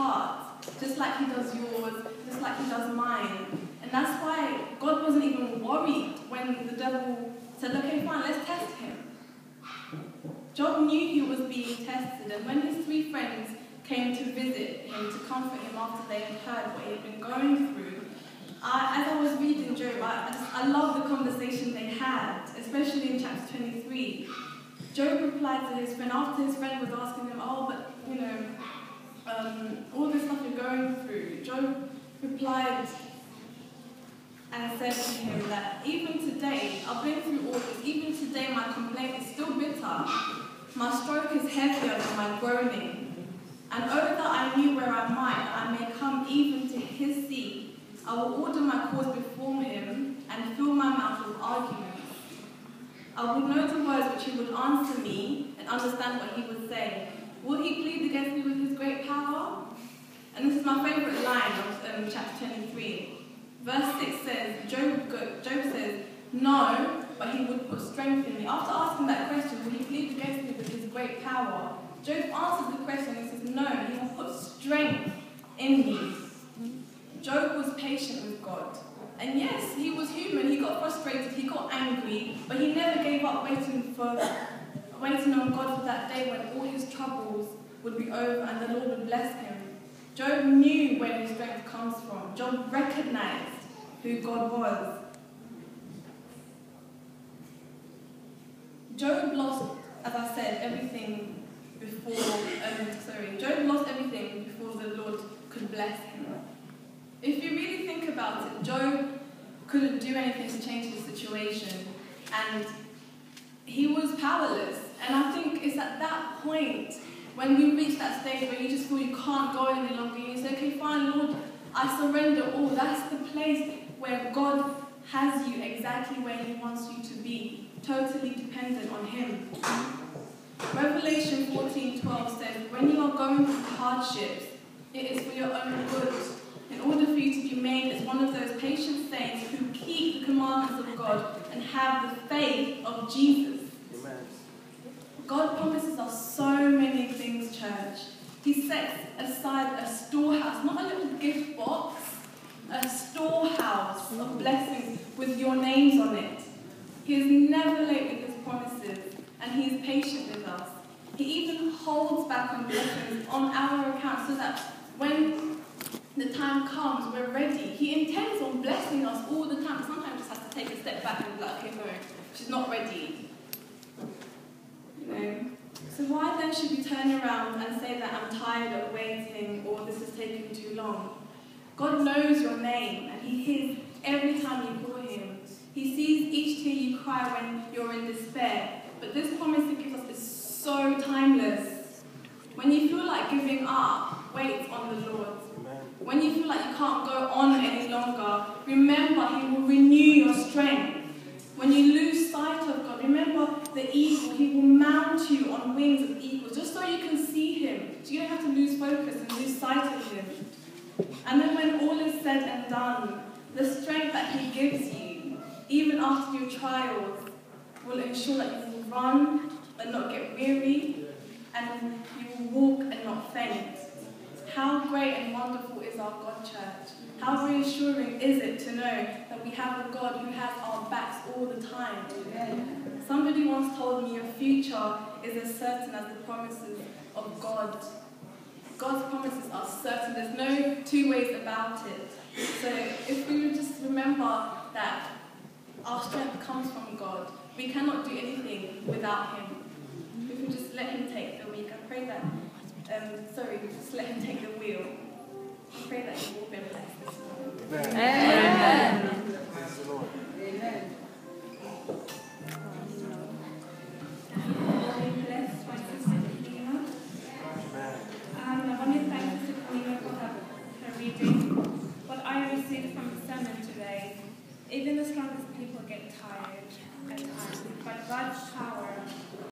heart, just like he does yours, just like he does mine. And that's why God wasn't even worried when the devil said, okay, fine, let's test him. Job knew he was being tested, and when his 3 friends came to visit him, to comfort him after they had heard what he had been going through, as I was reading Job, I love the conversation they had, especially in chapter 23. Job replied to his friend, after his friend was asking him, oh, but, you know, all this stuff you're going through. Job replied and said to him that even today, I've been through all this, even today my complaint is still bitter. My stroke is heavier than my groaning. And oh that I knew where I might, I may come even to his seat. I will order my cause before him and fill my mouth with arguments. I would know the words which he would answer me and understand what he would say. Will he plead against me with his great power? And this is my favourite line of chapter 23. Verse 6 says, Job says, no, but he would put strength in me. After asking that question, will he plead against me with his great power? Job answers the question and says, no, he will put strength in me. Job was patient with God. And yes, he was human, he got frustrated, he got angry, but he never gave up waiting on God for that day when all his troubles would be over and the Lord would bless him. Job knew where his strength comes from. Job recognized who God was. Job lost, as I said, everything before, Job lost everything before the Lord could bless him. If you really think about it, Job couldn't do anything to change the situation, and he was powerless. And I think it's at that point when we reach that stage where you just feel you can't go any longer, and you say, okay, fine, Lord, I surrender all. That's the place where God has you exactly where he wants you to be, totally dependent on him. Revelation 14:12 says, when you are going through hardships, it is for your own good, in order for you to be made as one of those patient saints who keep the commandments of God and have the faith of Jesus. Amen. God promises us so many things, church. He sets aside a storehouse, not a little gift box, a storehouse of blessings with your names on it. He is never late with his promises, and he is patient with us. He even holds back on blessings on our account so that when the time comes, we're ready. He intends on blessing us all the time. Sometimes just has to take a step back and be like, okay, no, she's not ready. You know? So why then should we turn around and say that I'm tired of waiting or this is taking too long? God knows your name and he hears every time you call him. He sees each tear you cry when you're in despair. But this promise he gives us is so timeless. When you feel like giving up, wait on the Lord. When you feel like you can't go on any longer, remember he will renew your strength. When you lose sight of God, remember the eagle. He will mount you on wings of eagles, just so you can see him. So you don't have to lose focus and lose sight of him. And then when all is said and done, the strength that he gives you, even after your trials, will ensure that you will run and not get weary, and you will walk and not faint. How great and wonderful is our God, church. How reassuring is it to know that we have a God who has our backs all the time. Amen. Somebody once told me your future is as certain as the promises of God. God's promises are certain. There's no two ways about it. So if we would just remember that our strength comes from God, we cannot do anything without him. If we just let him take the week, I pray that just let him take the wheel. I pray that you will be blessed this morning. Amen. Amen. Praise the Lord. Amen. Blessed by Sister Kamima. I want to thank Sister Kamima for her reading. What I received from the sermon today, even the strongest people get tired at times, but God's power